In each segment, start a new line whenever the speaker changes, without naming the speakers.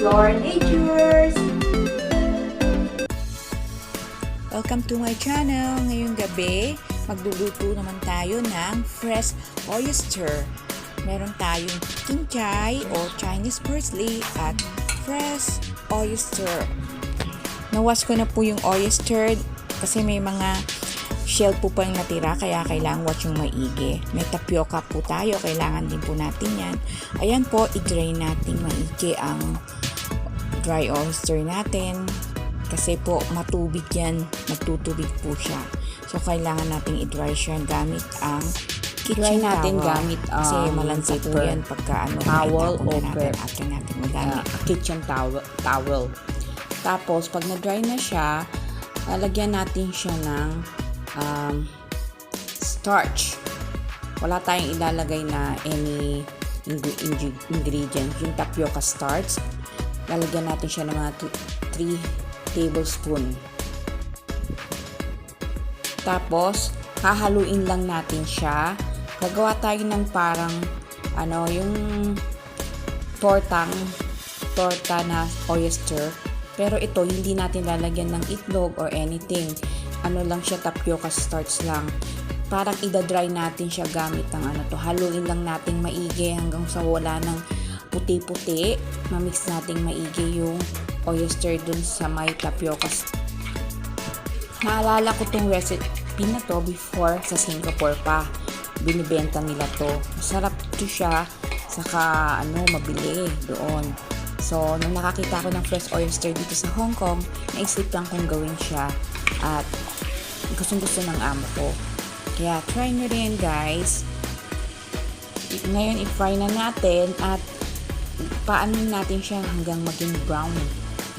explore natures!
Welcome to my channel. Ngayong gabi, magluluto naman tayo ng fresh oyster. Meron tayong kinchay o Chinese parsley at fresh oyster. Nawas ko na po yung oyster kasi may mga shell po pang natira kaya kailangan watch yung maigi. May tapioca po tayo, kailangan din po natin yan. Ayan po, i-drain natin maigi ang dry oyster natin. Kasi po matubig yan, nagtutubig po siya. So kailangan nating i-dry siya gamit ang kitchen
natin
towel.
gamit
Kasi malansa po
paper,
yan pagka
towel
itapon
o
na natin after natin magamit.
kitchen towel. Tapos pag na-dry na siya, lalagyan natin siya ng starch. Wala tayong ilalagay na any ingredients. Yung tapioca starch, lalagyan natin siya ng mga 3 tablespoon. Tapos, hahaluin lang natin siya. Gagawa tayo ng parang yung torta na oyster. Pero ito, hindi natin lalagyan ng itlog or anything. Lang siya, tapioca starch lang. Parang ida-dry natin siya gamit ang haluin lang natin maigi hanggang sa wala ng puti-puti. Mamix natin maigi yung oyster dun sa may tapioca. Naalala ko tong recipe na to before sa Singapore pa. Binibenta nila to. Masarap to siya. Saka mabili doon. So, nung nakakita ko ng fresh oyster dito sa Hong Kong, naisip lang kong gawin siya. At gustong-gusto ng amo ko. Kaya try nyo rin, guys. Ngayon, i-fry na natin at paano natin siya hanggang maging brown.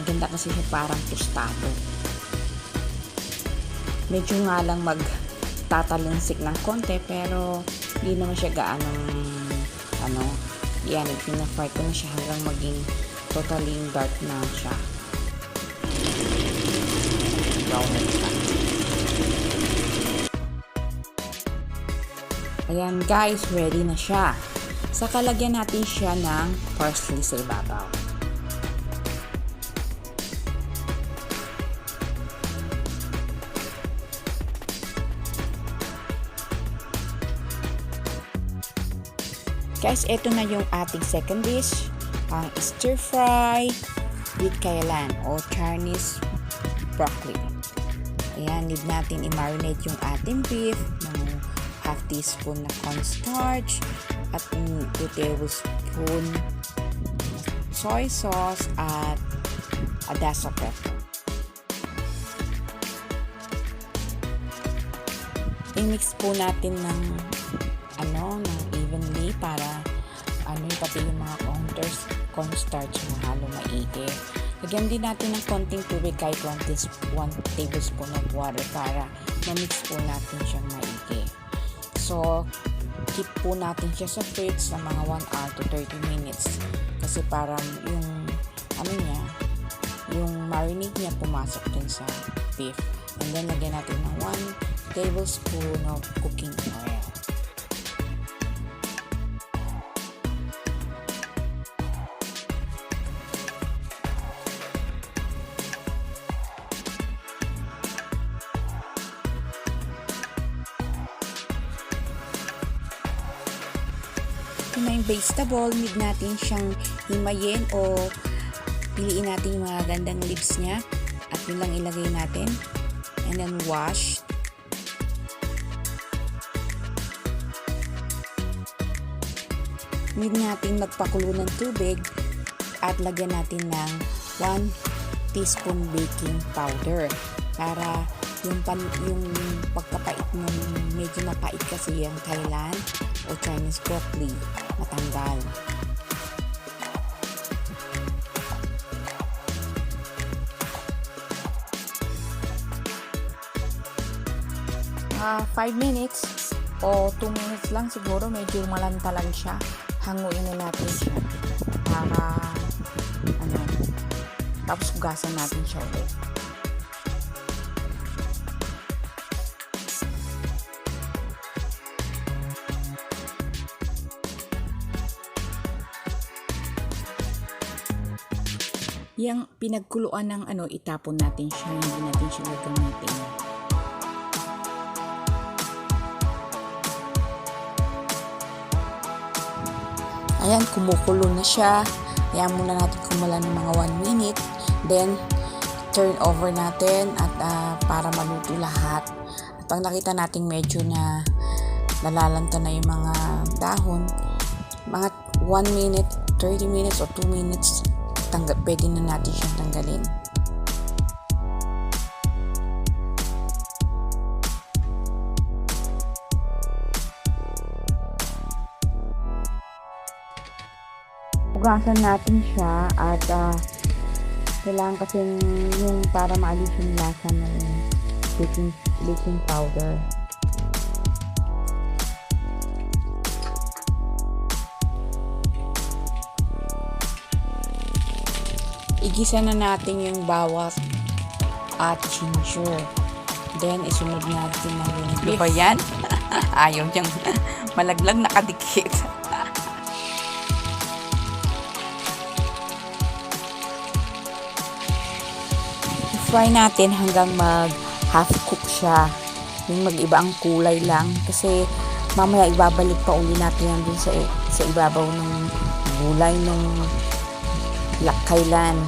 Maganda kasi siya parang tostado. Medyo nga lang magtatalinsik ng konti pero hindi naman siya gaanong yan, pina-fry ko na siya hanggang maging totally dark na siya. Brown na siya. Ayan guys, ready na siya. Saka lagyan natin siya ng parsley sa ibabaw.
Guys, ito na yung ating second dish, ang stir fry with kailan o Chinese broccoli. Ayan, need natin i-marinate yung ating beef ng half teaspoon na cornstarch at 2 tablespoon soy sauce at a dash of pepper. I-mix po natin ng evenly para pati yung mga cornstarch na halo maigi. Lagyan din natin ng konting tubig kahit 1 tablespoon of water para ma-mix po natin siyang maigi. So, keep po natin siya sa fridge sa mga 1 hour to 30 minutes kasi parang yung marinade niya pumasok dun sa beef. And then, lagyan natin ng 1 tablespoon of cooking oil. Yung vegetable, need natin siyang himayin o piliin natin yung mga gandang leaves niya at yun lang ilagay natin and then wash. Need natin magpakulo ng tubig at lagyan natin ng 1 teaspoon baking powder para yung pagkapait ng medyo mapait kasi yung kailan o Chinese broccoli matanggal.
Mga 5 minutes o 2 minutes lang siguro, medyo malantalan siya. Hanguin na natin siya para tapos hugasan natin siya ulit.
Yang pinagkuluan ng itapon natin siya, hindi natin siya gagamitin. Ayan, kumukulo na siya. Ayan, muna natin kumulan ng mga 1 minute. Then, turn over natin at para maluto lahat. At pag nakita natin medyo na nalalanta na yung mga dahon, mga 1 minute, 30 minutes o 2 minutes, pwede na natin siyang tanggalin. Hugasan natin siya at kailangan kasi yung para maalis yung lasa ng baking powder. Igisa na natin yung bawang at ginger. Then, isunod natin na yung beef.
Ba yan? Ayaw niyang malaglag nakadikit.
Fry natin hanggang mag half cook siya. Yung mag-iba ang kulay lang. Kasi mamaya ibabalik pa uli natin yan dun sa ibabaw ng gulay ng kailan.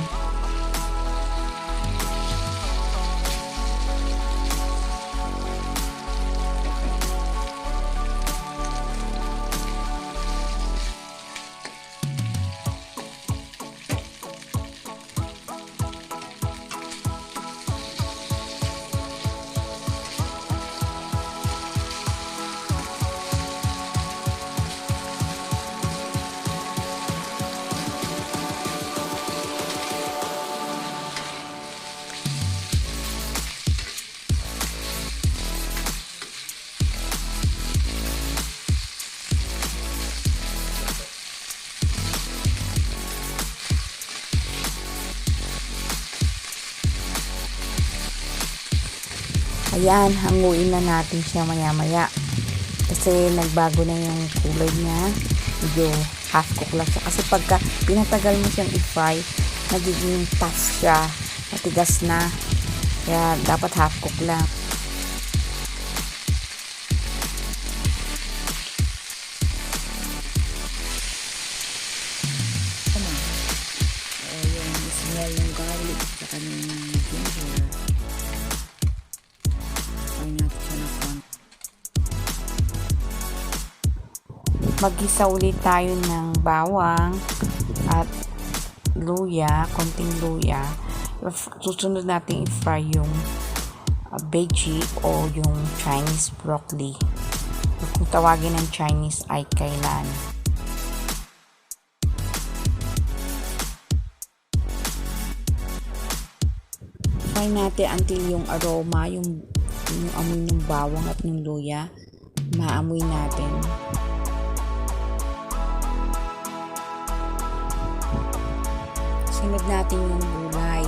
Ayan, hanguin na natin siya maya-maya. Kasi nagbago na yung kulay niya. Medyo half cook lang siya. Kasi pagka pinatagal mo siyang i-fry, nagiging tough siya. Matigas na. Kaya dapat half cook lang. Yung smell ng garlic sa kanyang ginger. Mag-isa ulit tayo ng bawang at luya, konting luya. Susunod natin i-fry yung veggie o yung Chinese broccoli. Kung tawagin ng Chinese ay kailan. Fry natin until yung aroma, yung amoy ng bawang at ng luya, maamoy natin. Sunod natin yung gulay.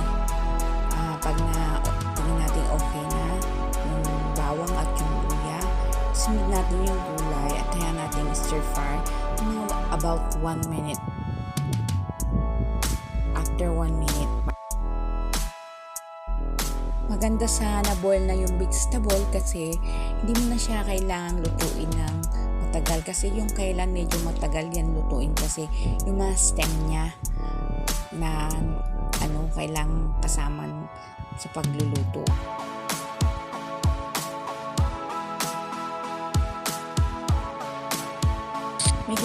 Pag tingnan natin okay na yung bawang at yung luya, sunod natin yung gulay at hayaan natin stir fry about 1 minute. After 1 minute, maganda sana boil na yung vegetable kasi hindi mo na siya kailangang lutuin ng matagal kasi yung kailan medyo matagal yan lutuin kasi yung mga stem niya na kailangang kasama sa pagluluto. May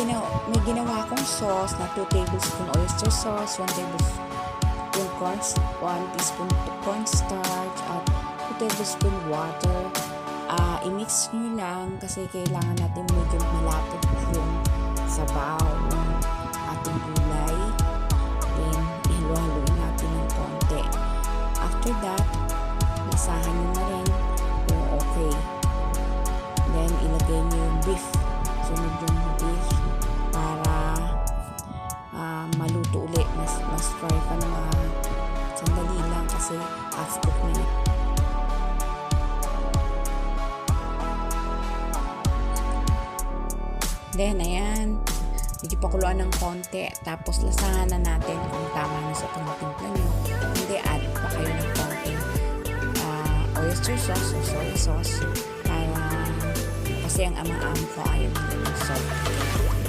ginawa akong sauce na 2 tablespoon oyster sauce, 1 teaspoon cornstarch at 2 tablespoon water. I-mix nyo lang kasi kailangan natin medyo malapot yung sabaw ng ating gulay. Then, ihalo-haloin natin ng konti. After that, lasahan nyo na rin kung okay. Then, ilagay nyo yung beef. Sunod yung beef para maluto ulit. Mas fry pa na mga sandali lang kasi half cook na yun. Then, ayan.
medyo pakuluan ng konti. Tapos lasahan na natin kung tama na sa tinitimpla nyo. Hindi, add pa kayo ng konting oyster sauce o soy sauce para kasi ang ama-am ko ayaw nila ng salt.